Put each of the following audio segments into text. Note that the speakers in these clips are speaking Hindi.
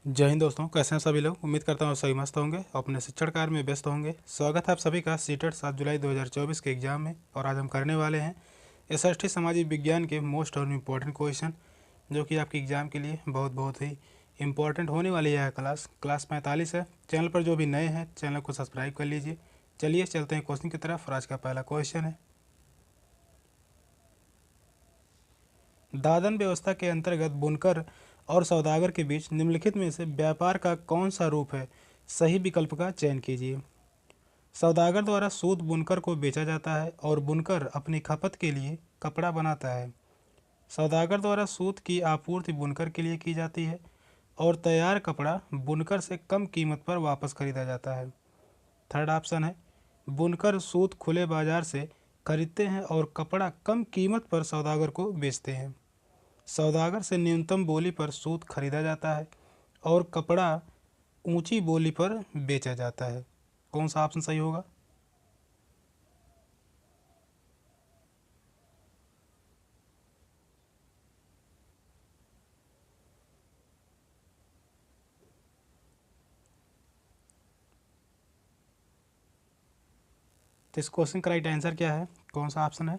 जय हिंद दोस्तों, कैसे हैं सभी लोग। उम्मीद करता हूँ सभी मस्त होंगे और अपने शिक्षण कार्य में व्यस्त होंगे। स्वागत है आप सभी का सीटेट 7 जुलाई 2024 के एग्जाम में। और आज हम करने वाले हैं एसएसटी सामाजिक विज्ञान के मोस्ट और इम्पोर्टेंट क्वेश्चन, जो कि आपके एग्जाम के लिए बहुत ही इम्पोर्टेंट होने वाली है। क्लास 45 है। चैनल पर जो भी नए हैं चैनल को सब्सक्राइब कर लीजिए। चलिए चलते हैं क्वेश्चन की तरफ। और आज का पहला क्वेश्चन है, दादन व्यवस्था के अंतर्गत बुनकर और सौदागर के बीच निम्नलिखित में से व्यापार का कौन सा रूप है। सही विकल्प का चयन कीजिए। सौदागर द्वारा सूत बुनकर को बेचा जाता है और बुनकर अपनी खपत के लिए कपड़ा बनाता है। सौदागर द्वारा सूत की आपूर्ति बुनकर के लिए की जाती है और तैयार कपड़ा बुनकर से कम कीमत पर वापस खरीदा जाता है। थर्ड ऑप्शन है, बुनकर सूत खुले बाजार से खरीदते हैं और कपड़ा कम कीमत पर सौदागर को बेचते हैं। सौदागर से न्यूनतम बोली पर सूत खरीदा जाता है और कपड़ा ऊंची बोली पर बेचा जाता है। कौन सा ऑप्शन सही होगा? तो इस क्वेश्चन का राइट आंसर क्या है? कौन सा ऑप्शन है?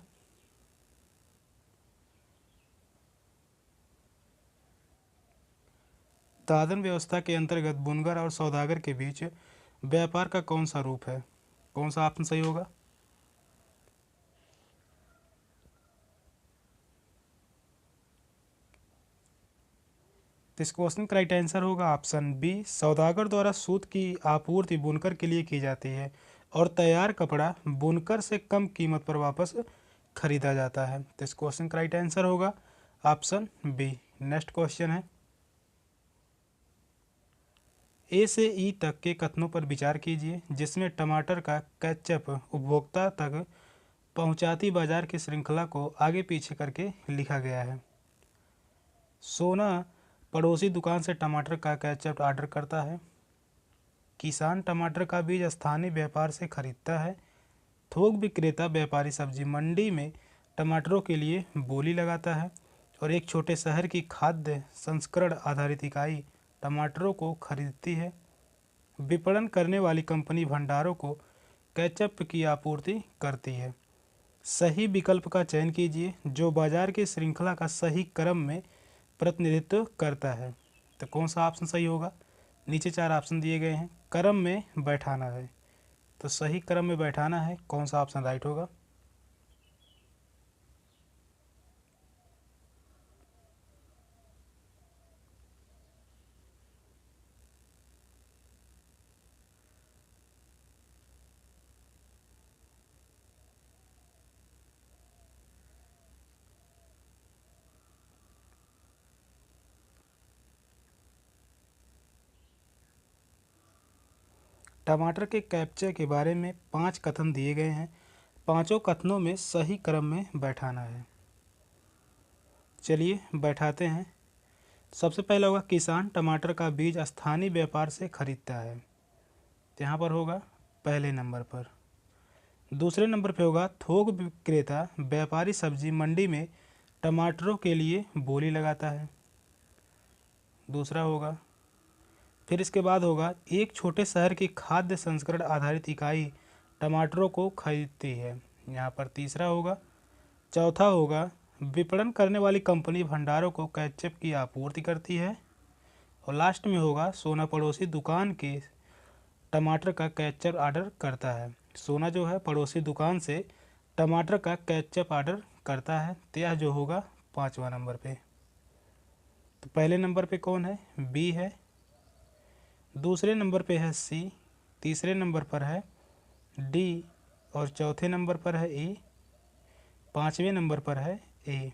दादन व्यवस्था के अंतर्गत बुनकर और सौदागर के बीच व्यापार का कौन सा रूप है? कौन सा ऑप्शन सही होगा? तो इस क्वेश्चन का राइट आंसर होगा ऑप्शन बी। सौदागर द्वारा सूत की आपूर्ति बुनकर के लिए की जाती है और तैयार कपड़ा बुनकर से कम कीमत पर वापस खरीदा जाता है। तो इस क्वेश्चन का राइट आंसर होगा ऑप्शन बी। नेक्स्ट क्वेश्चन है, ए से ई तक के कथनों पर विचार कीजिए जिसमें टमाटर का केचप उपभोक्ता तक पहुंचाती बाजार की श्रृंखला को आगे पीछे करके लिखा गया है। सोना पड़ोसी दुकान से टमाटर का केचप ऑर्डर करता है। किसान टमाटर का बीज स्थानीय व्यापार से खरीदता है। थोक विक्रेता व्यापारी सब्जी मंडी में टमाटरों के लिए बोली लगाता है और एक छोटे शहर की खाद्य संस्करण आधारित इकाई टमाटरों को खरीदती है। विपणन करने वाली कंपनी भंडारों को केचप की आपूर्ति करती है। सही विकल्प का चयन कीजिए जो बाजार की श्रृंखला का सही क्रम में प्रतिनिधित्व करता है। तो कौन सा ऑप्शन सही होगा? नीचे 4 ऑप्शन दिए गए हैं। क्रम में बैठाना है, तो सही क्रम में बैठाना है। कौन सा ऑप्शन राइट होगा? टमाटर के कैप्चर के बारे में 5 कथन दिए गए हैं। पांचों कथनों में सही क्रम में बैठाना है। चलिए बैठाते हैं। सबसे पहला होगा, किसान टमाटर का बीज स्थानीय व्यापार से खरीदता है। तो यहाँ पर होगा पहले नंबर पर। दूसरे नंबर पे होगा, थोक विक्रेता व्यापारी सब्जी मंडी में टमाटरों के लिए बोली लगाता है। दूसरा होगा। फिर इसके बाद होगा, एक छोटे शहर की खाद्य संस्करण आधारित इकाई टमाटरों को खरीदती है। यहाँ पर तीसरा होगा। चौथा होगा, विपणन करने वाली कंपनी भंडारों को केचप की आपूर्ति करती है। और लास्ट में होगा, सोना पड़ोसी दुकान के टमाटर का केचप ऑर्डर करता है। सोना जो है पड़ोसी दुकान से टमाटर का केचप ऑर्डर करता है। तो यह जो होगा 5वां नंबर पे। तो पहले नंबर पे कौन है? बी है। दूसरे नंबर पे है सी। तीसरे नंबर पर है डी। और चौथे नंबर पर है ए। 5वें नंबर पर है ए।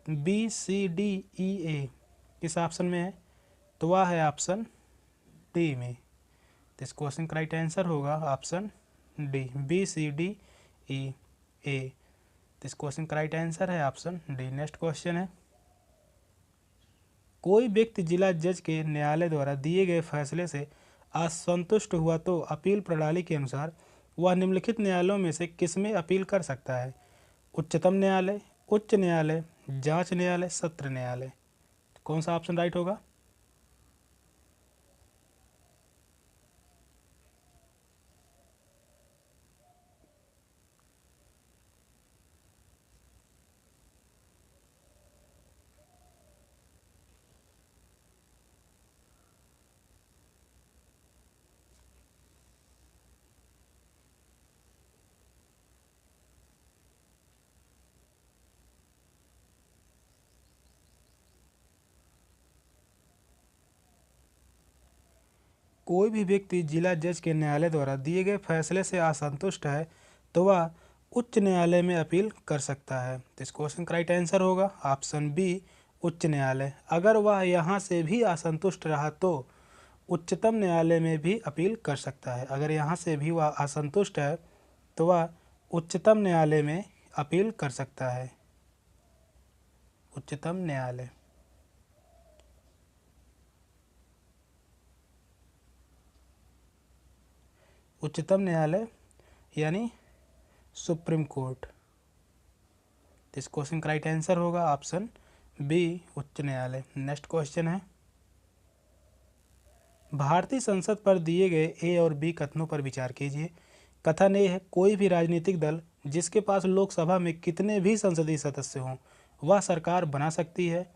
बी सी डी ई ए किस ऑप्शन में है? तो वह है ऑप्शन डी में। तो इस क्वेश्चन का राइट आंसर होगा option D, B C D E A. तो इस क्वेश्चन का राइट आंसर है ऑप्शन डी। नेक्स्ट क्वेश्चन है, कोई व्यक्ति जिला जज के न्यायालय द्वारा दिए गए फैसले से असंतुष्ट हुआ तो अपील प्रणाली के अनुसार वह निम्नलिखित न्यायालयों में से किसमें अपील कर सकता है? उच्चतम न्यायालय, उच्च न्यायालय, जांच न्यायालय, सत्र न्यायालय। कौन सा ऑप्शन राइट होगा? कोई भी व्यक्ति जिला जज के न्यायालय द्वारा दिए गए फैसले से असंतुष्ट है तो वह उच्च न्यायालय में अपील कर सकता है। तो इस क्वेश्चन का राइट आंसर होगा ऑप्शन बी, उच्च न्यायालय। अगर वह यहाँ से भी असंतुष्ट रहा तो उच्चतम न्यायालय में भी अपील कर सकता है। अगर यहाँ से भी वह असंतुष्ट है तो वह उच्चतम न्यायालय में अपील कर सकता है। उच्चतम न्यायालय। उच्चतम न्यायालय यानी सुप्रीम कोर्ट। इस क्वेश्चन का राइट आंसर होगा ऑप्शन बी, उच्च न्यायालय। नेक्स्ट क्वेश्चन है, भारतीय संसद पर दिए गए ए और बी कथनों पर विचार कीजिए। कथन ए है, कोई भी राजनीतिक दल जिसके पास लोकसभा में कितने भी संसदीय सदस्य हों वह सरकार बना सकती है।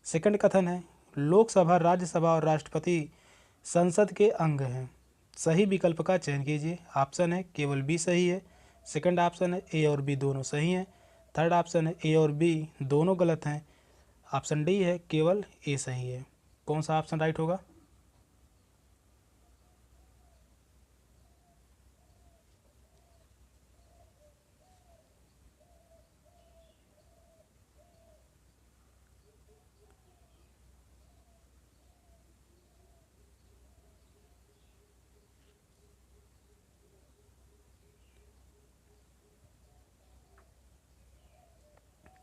सेकंड कथन है, लोकसभा, राज्यसभा और राष्ट्रपति संसद के अंग हैं। सही विकल्प का चयन कीजिए। ऑप्शन है केवल बी सही है। सेकंड ऑप्शन है ए और बी दोनों सही हैं। थर्ड ऑप्शन है ए और बी दोनों गलत हैं। ऑप्शन डी है केवल ए सही है। कौन सा ऑप्शन राइट होगा?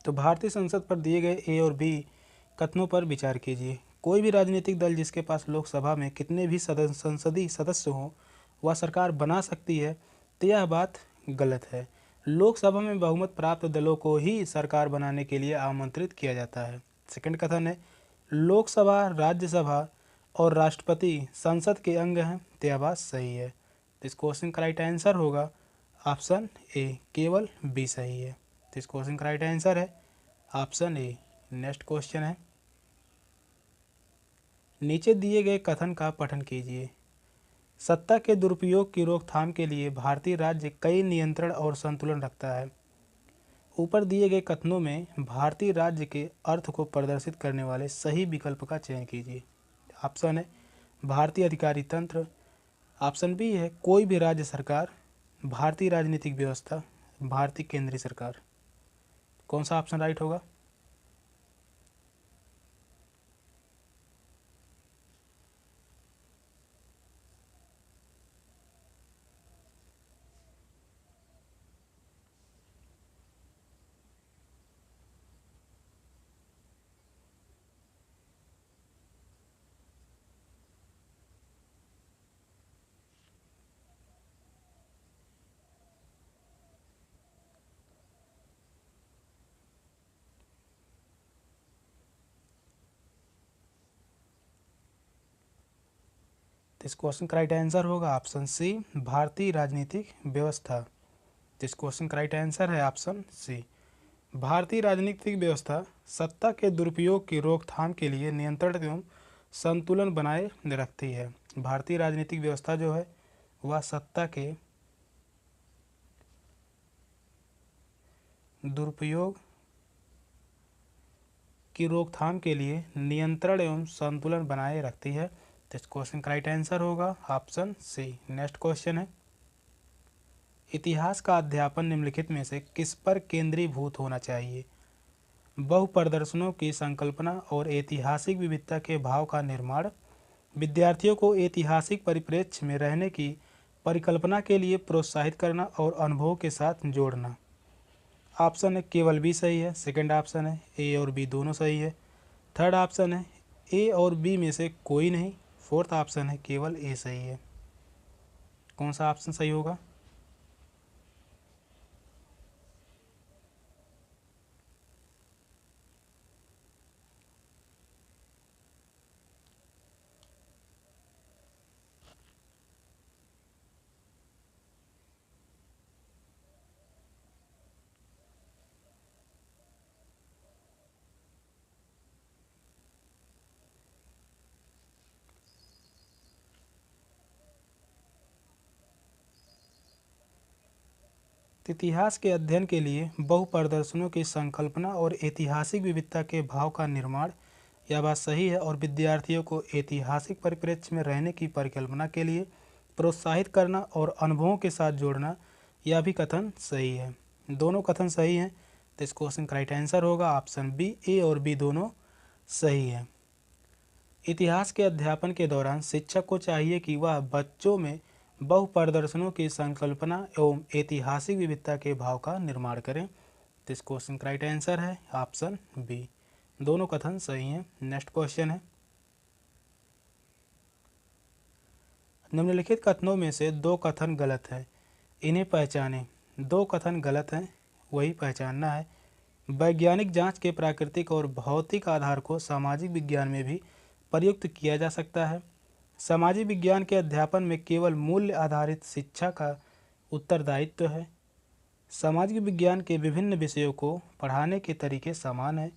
तो भारतीय संसद पर दिए गए ए और बी कथनों पर विचार कीजिए। कोई भी राजनीतिक दल जिसके पास लोकसभा में कितने भी संसदीय सदस्य हों वह सरकार बना सकती है, तो यह बात गलत है। लोकसभा में बहुमत प्राप्त दलों को ही सरकार बनाने के लिए आमंत्रित किया जाता है। सेकंड कथन है, लोकसभा, राज्यसभा और राष्ट्रपति संसद के अंग हैं, तो यह बात सही है। तो इस क्वेश्चन का राइट आंसर होगा ऑप्शन ए, केवल बी सही है। तो इस क्वेश्चन का राइट आंसर है ऑप्शन ए। नेक्स्ट क्वेश्चन है, नीचे दिए गए कथन का पठन कीजिए। सत्ता के दुरुपयोग की रोकथाम के लिए भारतीय राज्य कई नियंत्रण और संतुलन रखता है। ऊपर दिए गए कथनों में भारतीय राज्य के अर्थ को प्रदर्शित करने वाले सही विकल्प का चयन कीजिए। ऑप्शन है भारतीय अधिकारी तंत्र। ऑप्शन बी है कोई भी राज्य सरकार। भारतीय राजनीतिक व्यवस्था। भारतीय केंद्रीय सरकार। कौन सा ऑप्शन राइट होगा? तो इस क्वेश्चन का राइट आंसर होगा ऑप्शन सी, भारतीय राजनीतिक व्यवस्था। तो इस क्वेश्चन का राइट आंसर है ऑप्शन सी। भारतीय राजनीतिक व्यवस्था सत्ता के दुरुपयोग की रोकथाम के लिए नियंत्रण एवं संतुलन बनाए रखती है। भारतीय राजनीतिक व्यवस्था जो है वह सत्ता के दुरुपयोग की रोकथाम के लिए नियंत्रण एवं संतुलन बनाए रखती है। तो इस क्वेश्चन का राइट आंसर होगा ऑप्शन सी। नेक्स्ट क्वेश्चन है, इतिहास का अध्यापन निम्नलिखित में से किस पर केंद्रीभूत होना चाहिए? बहुप्रदर्शनों की संकल्पना और ऐतिहासिक विविधता के भाव का निर्माण, विद्यार्थियों को ऐतिहासिक परिप्रेक्ष्य में रहने की परिकल्पना के लिए प्रोत्साहित करना और अनुभव के साथ जोड़ना। ऑप्शन है केवल बी सही है। सेकंड ऑप्शन है ए और बी दोनों सही है। थर्ड ऑप्शन है ए और बी में से कोई नहीं। फोर्थ ऑप्शन है केवल ए सही है। कौन सा ऑप्शन सही होगा? इतिहास के अध्ययन के लिए बहुप्रदर्शनों की संकल्पना और ऐतिहासिक विविधता के भाव का निर्माण यह बात सही है। और विद्यार्थियों को ऐतिहासिक परिप्रेक्ष्य में रहने की परिकल्पना के लिए प्रोत्साहित करना और अनुभवों के साथ जोड़ना, यह भी कथन सही है। दोनों कथन सही हैं, तो इस क्वेश्चन का राइट आंसर होगा ऑप्शन बी। ए और बी दोनों सही है। इतिहास के अध्यापन के दौरान शिक्षक को चाहिए कि वह बच्चों में बहुप्रदर्शनों की संकल्पना एवं ऐतिहासिक विविधता के भाव का निर्माण करें। तो इस क्वेश्चन का राइट आंसर है ऑप्शन बी। दोनों कथन सही हैं। नेक्स्ट क्वेश्चन है, निम्नलिखित कथनों में से दो कथन गलत है, इन्हें पहचानें। दो कथन गलत हैं, वही पहचानना है। वैज्ञानिक जांच के प्राकृतिक और भौतिक आधार को सामाजिक विज्ञान में भी प्रयुक्त किया जा सकता है। सामाजिक विज्ञान के अध्यापन में केवल मूल्य आधारित शिक्षा का उत्तरदायित्व है। सामाजिक विज्ञान के विभिन्न विषयों को पढ़ाने के तरीके समान हैं।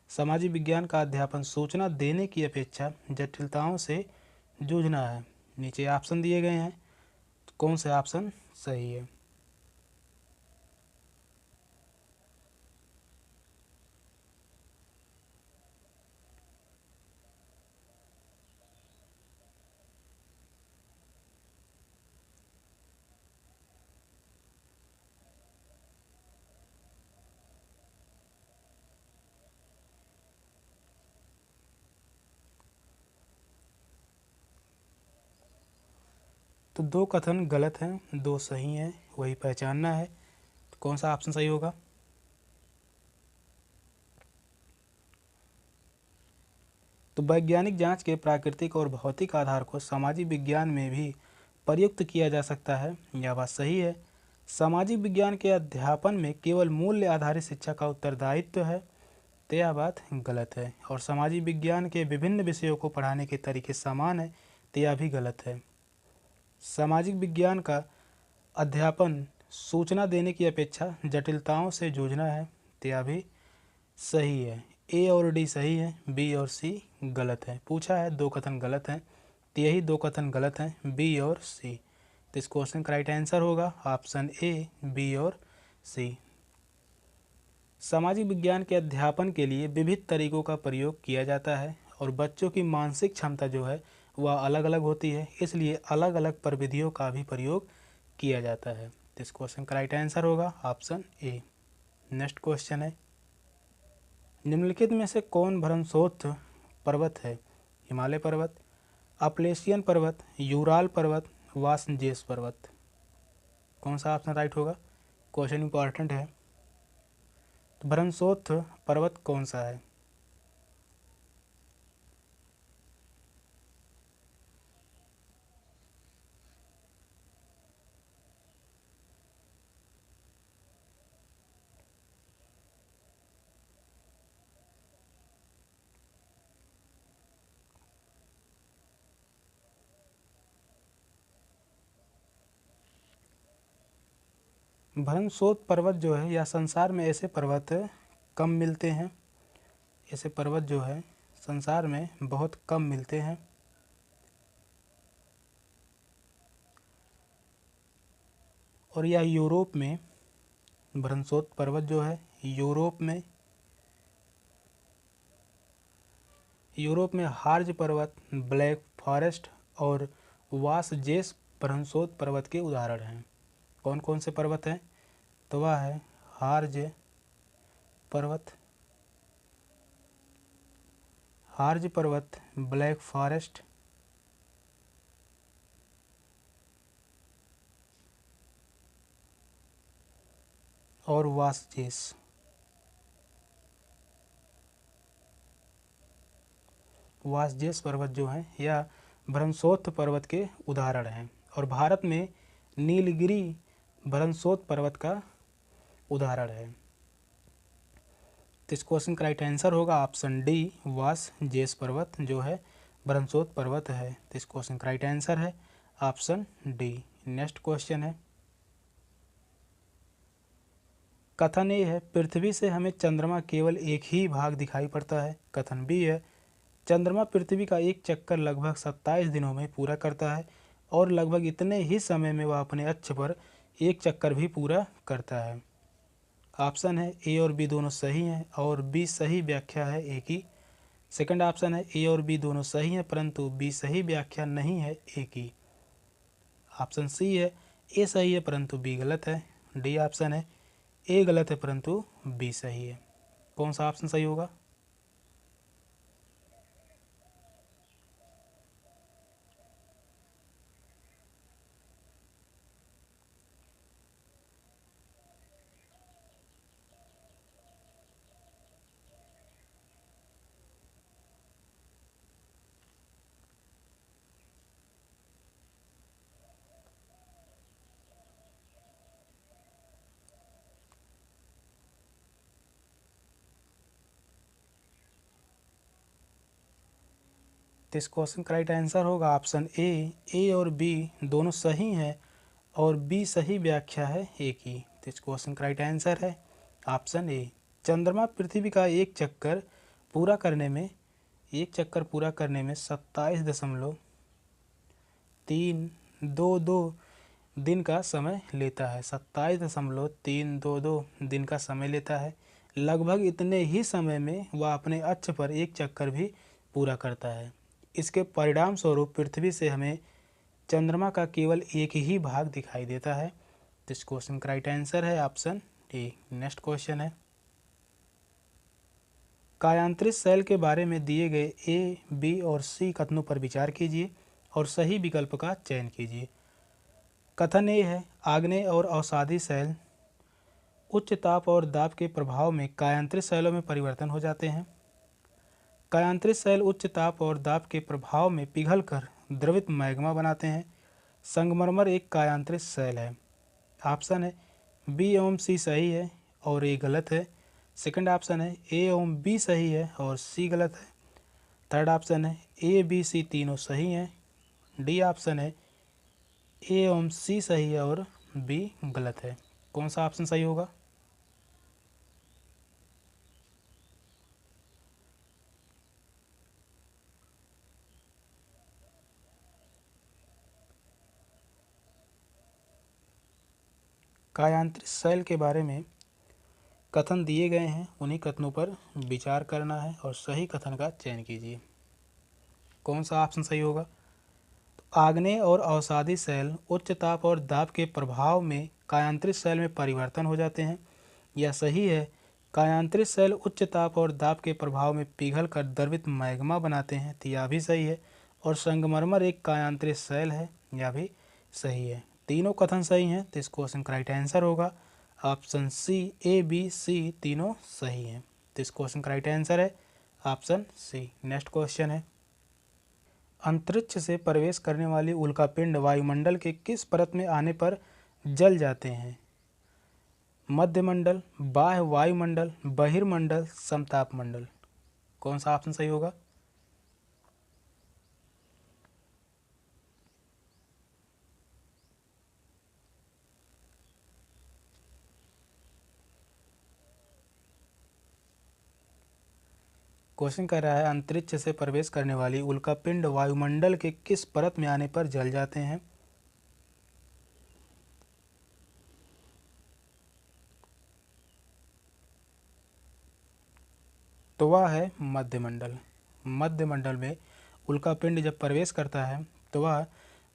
सामाजिक विज्ञान का अध्यापन सूचना देने की अपेक्षा जटिलताओं से जूझना है। नीचे ऑप्शन दिए गए हैं, तो कौन सा ऑप्शन सही है? तो दो कथन गलत हैं, दो सही हैं, वही पहचानना है। तो कौन सा ऑप्शन सही होगा? तो वैज्ञानिक जांच के प्राकृतिक और भौतिक आधार को सामाजिक विज्ञान में भी प्रयुक्त किया जा सकता है, यह बात सही है। सामाजिक विज्ञान के अध्यापन में केवल मूल्य आधारित शिक्षा का उत्तरदायित्व है, तो यह बात गलत है। और सामाजिक विज्ञान के विभिन्न विषयों को पढ़ाने के तरीके समान है, तो यह भी गलत है। सामाजिक विज्ञान का अध्यापन सूचना देने की अपेक्षा जटिलताओं से जूझना है, तो यह भी सही है। ए और डी सही है, बी और सी गलत है। पूछा है दो कथन गलत हैं, तो यही दो कथन गलत हैं, बी और सी। तो इस क्वेश्चन का राइट आंसर होगा ऑप्शन ए, बी और सी। सामाजिक विज्ञान के अध्यापन के लिए विविध तरीकों का प्रयोग किया जाता है और बच्चों की मानसिक क्षमता जो है वह अलग अलग होती है, इसलिए अलग अलग प्रविधियों का भी प्रयोग किया जाता है। तो इस क्वेश्चन का राइट आंसर होगा ऑप्शन ए। नेक्स्ट क्वेश्चन है, निम्नलिखित में से कौन भ्रमशोथ पर्वत है? हिमालय पर्वत, अपलेशियन पर्वत, यूराल पर्वत, वासंजेस पर्वत। कौन सा ऑप्शन राइट होगा? क्वेश्चन इंपॉर्टेंट है। तो भ्रमशोथ पर्वत कौन सा है? भ्रमशोथ पर्वत जो है, या संसार में ऐसे पर्वत कम मिलते हैं। ऐसे पर्वत जो है संसार में बहुत कम मिलते हैं। और यह यूरोप में, भ्रमशोथ पर्वत जो है यूरोप में हार्ज पर्वत, ब्लैक फॉरेस्ट और वासजेस भ्रमशोथ पर्वत के उदाहरण हैं। कौन कौन से पर्वत हैं? तो वह है हार्ज पर्वत, ब्लैक फॉरेस्ट और वासजेस। वासजेस पर्वत जो हैं यह भ्रमशोथ पर्वत के उदाहरण हैं। और भारत में नीलगिरी भ्रमशोथ पर्वत का उदाहरण है। तो इस क्वेश्चन का राइट आंसर होगा ऑप्शन डी, वासजेस पर्वत जो है भ्रमशोथ पर्वत है। तो इस क्वेश्चन का राइट आंसर है ऑप्शन डी। नेक्स्ट क्वेश्चन है, कथन ए है पृथ्वी से हमें चंद्रमा केवल एक ही भाग दिखाई पड़ता है। कथन बी है चंद्रमा पृथ्वी का एक चक्कर लगभग 27 दिनों में पूरा करता है और लगभग इतने ही समय में वह अपने अक्ष पर एक चक्कर भी पूरा करता है। ऑप्शन है ए और बी दोनों सही हैं और बी सही व्याख्या है ए की। सेकंड ऑप्शन है ए और बी दोनों सही हैं परंतु बी सही व्याख्या नहीं है ए की। ऑप्शन सी है ए सही है परंतु बी गलत है। डी ऑप्शन है ए गलत है परंतु बी सही है। कौन सा ऑप्शन सही होगा? तो इस क्वेश्चन का राइट आंसर होगा ऑप्शन ए और बी दोनों सही हैं और बी सही व्याख्या है ए की। तो इस क्वेश्चन का राइट आंसर है ऑप्शन ए। चंद्रमा पृथ्वी का एक चक्कर पूरा करने में 27.322 दिन का समय लेता है। 27.322 दिन का समय लेता है। लगभग इतने ही समय में वह अपने अक्ष पर एक चक्कर भी पूरा करता है। इसके परिणाम स्वरूप पृथ्वी से हमें चंद्रमा का केवल एक ही भाग दिखाई देता है। तो इस क्वेश्चन का राइट आंसर है ऑप्शन ए। नेक्स्ट क्वेश्चन है, कायांतरित सेल के बारे में दिए गए ए, बी और सी कथनों पर विचार कीजिए और सही विकल्प का चयन कीजिए। कथन ए है, आग्नेय और अवसादी सेल उच्च ताप और दाब के प्रभाव में कायांतरित सेलों में परिवर्तन हो जाते हैं। कायांतरित सेल उच्च ताप और दाब के प्रभाव में पिघलकर द्रवित मैग्मा बनाते हैं। संगमरमर एक कायांतरित सेल है। ऑप्शन है बी एवं सी सही है और ए गलत है। सेकंड ऑप्शन है ए एवं बी सही है और सी गलत है। थर्ड ऑप्शन है ए बी सी तीनों सही हैं। डी ऑप्शन है ए एवं सी सही है और बी गलत है। कौन सा ऑप्शन सही होगा? कायांतरित सेल के बारे में कथन दिए गए हैं, उन्हीं कथनों पर विचार करना है और सही कथन का चयन कीजिए। कौन सा ऑप्शन सही होगा? आग्नेय और अवसादी सेल उच्च ताप और दाब के प्रभाव में कायांतरित सेल में परिवर्तन हो जाते हैं। यह सही है। कायांतरित सेल उच्च ताप और दाब के प्रभाव में पिघलकर द्रवित मैग्मा बनाते हैं, तो यह भी सही है। और संगमरमर एक कायांतरित सेल है, यह भी सही है। तीनों कथन सही हैं, तो इस क्वेश्चन का राइट आंसर होगा option C. A B C तीनों सही हैं, तो इस क्वेश्चन का राइट आंसर है ऑप्शन सी। नेक्स्ट क्वेश्चन है, अंतरिक्ष से प्रवेश करने वाली उल्कापिंड वायुमंडल के किस परत में आने पर जल जाते हैं? मध्यमंडल, बाह्य वायुमंडल, बहिर्मंडल, समताप मंडल। कौन सा ऑप्शन सही होगा? क्वेश्चन कह रहा है अंतरिक्ष से प्रवेश करने वाली उल्कापिंड वायुमंडल के किस परत में आने पर जल जाते हैं? तो वह है मध्यमंडल। मध्यमंडल में उल्कापिंड जब प्रवेश करता है तो वह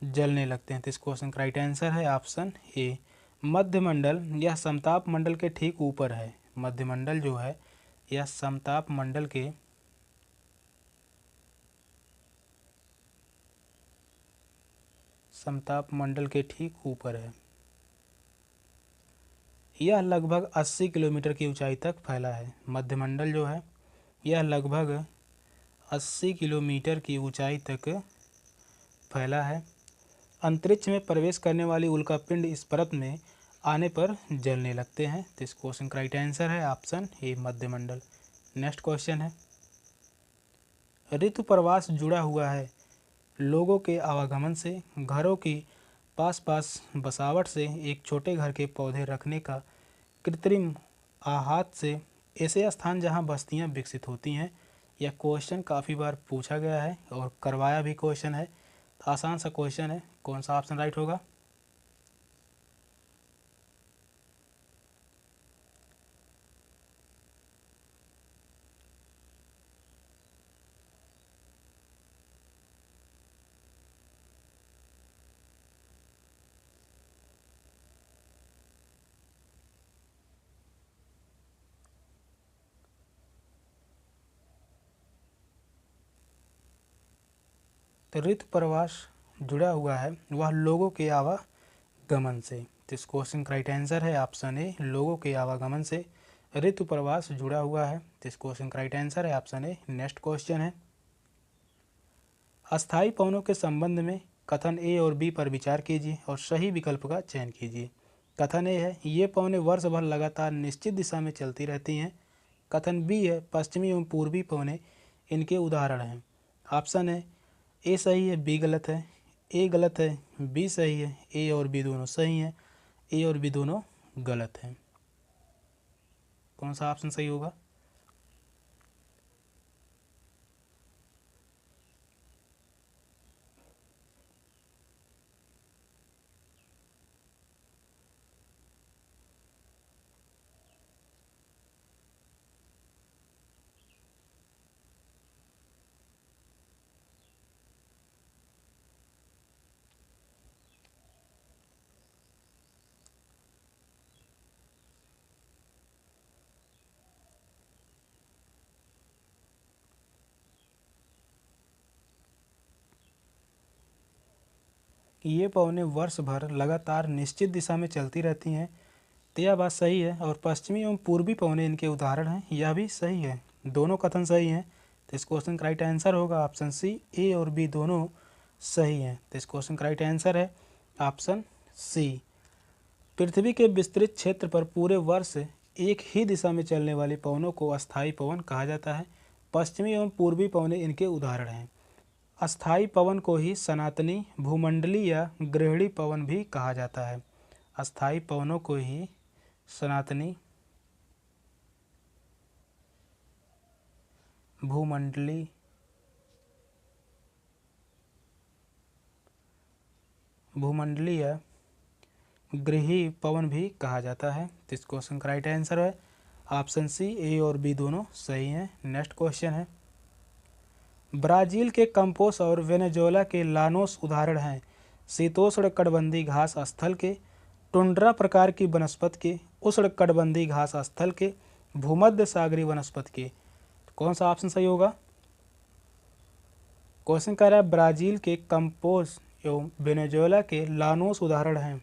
जलने लगते हैं, तो इस क्वेश्चन का राइट आंसर है ऑप्शन ए। मध्यमंडल यह समताप मंडल के ठीक ऊपर है। मध्यमंडल जो है यह समताप मंडल के ठीक ऊपर है। यह लगभग 80 किलोमीटर की ऊंचाई तक फैला है। मध्यमंडल जो है यह लगभग 80 किलोमीटर की ऊंचाई तक फैला है। अंतरिक्ष में प्रवेश करने वाली उल्कापिंड इस परत में आने पर जलने लगते हैं, तो इस क्वेश्चन का राइट आंसर है ऑप्शन ए मध्यमंडल। नेक्स्ट क्वेश्चन है, ऋतु प्रवास जुड़ा हुआ है लोगों के आवागमन से, घरों की पास पास बसावट से, एक छोटे घर के पौधे रखने का कृत्रिम आहत से, ऐसे स्थान जहां बस्तियां विकसित होती हैं। यह क्वेश्चन काफ़ी बार पूछा गया है और करवाया भी क्वेश्चन है। आसान सा क्वेश्चन है, कौन सा ऑप्शन राइट होगा? तो ऋतु प्रवास जुड़ा हुआ है वह लोगों के आवागमन से। तो इस क्वेश्चन का राइट आंसर है ऑप्शन ए, लोगों के आवागमन से ऋतु प्रवास जुड़ा हुआ है। तो इस क्वेश्चन का राइट आंसर है ऑप्शन ए। नेक्स्ट क्वेश्चन है, अस्थायी पवनों के संबंध में कथन ए और बी पर विचार कीजिए और सही विकल्प का चयन कीजिए। कथन ए है, ये पवनें वर्ष भर लगातार निश्चित दिशा में चलती रहती हैं। कथन बी है, पश्चिमी एवं पूर्वी पवनें इनके उदाहरण हैं। ऑप्शन है ए सही है, बी गलत है, ए गलत है, बी सही है, ए और बी दोनों सही हैं, ए और बी दोनों गलत हैं। कौन सा ऑप्शन सही होगा? ये पवनें वर्ष भर लगातार निश्चित दिशा में चलती रहती हैं, तो यह बात सही है। और पश्चिमी एवं पूर्वी पवनें इनके उदाहरण हैं, यह भी सही है। दोनों कथन सही हैं। तो इस क्वेश्चन का राइट आंसर होगा ऑप्शन सी, ए और बी दोनों सही हैं। तो इस क्वेश्चन का राइट आंसर है ऑप्शन सी। पृथ्वी के विस्तृत क्षेत्र पर पूरे वर्ष एक ही दिशा में चलने वाली पवनों को अस्थायी पवन कहा जाता है। पश्चिमी एवं पूर्वी पवनें इनके उदाहरण हैं। अस्थायी पवन को ही सनातनी, भूमंडलीय या ग्रहणी पवन भी कहा जाता है। अस्थायी पवनों को ही सनातनी, भूमंडलीय, या ग्रही पवन भी कहा जाता है। तो इस क्वेश्चन का राइट आंसर है ऑप्शन सी, ए और बी दोनों सही हैं। नेक्स्ट क्वेश्चन है, ब्राज़ील के कंपोस और वेनेजुएला के लानोस उदाहरण हैं शीतोष्ण कटिबंधीय घास स्थल के, टुंड्रा प्रकार की वनस्पति के, उष्ण कटिबंधीय घास स्थल के, भूमध्य सागरीय वनस्पति के। कौन सा ऑप्शन सही होगा? क्वेश्चन कह रहा है ब्राज़ील के कंपोस एवं वेनेजुएला के लानोस उदाहरण हैं।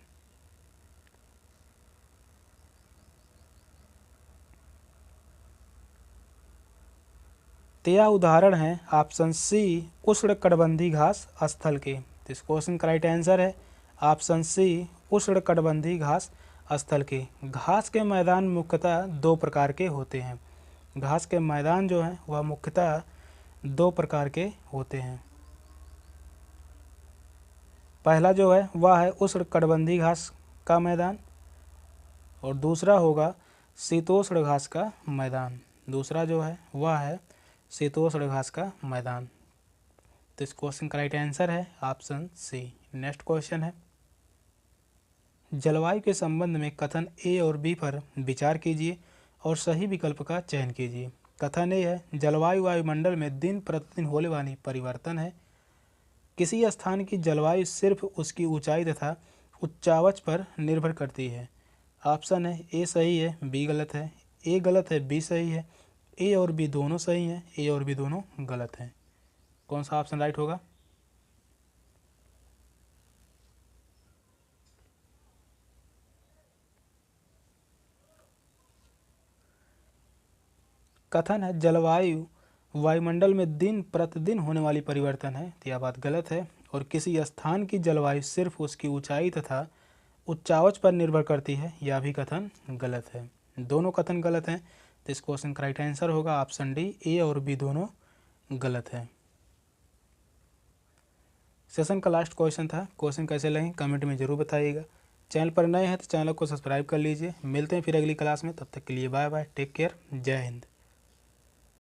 तो यह उदाहरण है ऑप्शन सी, उष्ण कटिबंधीय घास स्थल के। तो इस क्वेश्चन का राइट आंसर है ऑप्शन सी, उष्ण कटिबंधीय घास स्थल के। घास के मैदान मुख्यतः दो प्रकार के होते हैं। घास के मैदान जो हैं वह मुख्यतः दो प्रकार के होते हैं। पहला जो है वह है उष्ण कटिबंधीय घास का मैदान और दूसरा होगा शीतोष्ण घास का मैदान। दूसरा जो है वह है शीतोष्ण घास का मैदान। तो इस क्वेश्चन का राइट आंसर है ऑप्शन सी। नेक्स्ट क्वेश्चन है, जलवायु के संबंध में कथन ए और बी पर विचार कीजिए और सही विकल्प का चयन कीजिए। कथन ए है, जलवायु वायुमंडल में दिन प्रतिदिन होने वाली परिवर्तन है। किसी स्थान की जलवायु सिर्फ उसकी ऊंचाई तथा उच्चावच पर निर्भर करती है। ऑप्शन है ए सही है, बी गलत है, ए गलत है, बी सही है, ए और बी दोनों सही हैं, ए और बी दोनों गलत हैं। कौन सा ऑप्शन राइट होगा? कथन है जलवायु वायुमंडल में दिन प्रतिदिन होने वाली परिवर्तन है, तो यह बात गलत है। और किसी स्थान की जलवायु सिर्फ उसकी ऊंचाई तथा उच्चावच पर निर्भर करती है, यह भी कथन गलत है। दोनों कथन गलत हैं। तो इस क्वेश्चन का राइट आंसर होगा ऑप्शन डी, ए और बी दोनों गलत है। सेशन का लास्ट क्वेश्चन था। क्वेश्चन कैसे लगे कमेंट में ज़रूर बताइएगा। चैनल पर नए हैं तो चैनल को सब्सक्राइब कर लीजिए। मिलते हैं फिर अगली क्लास में, तब तक के लिए बाय बाय, टेक केयर, जय हिंद।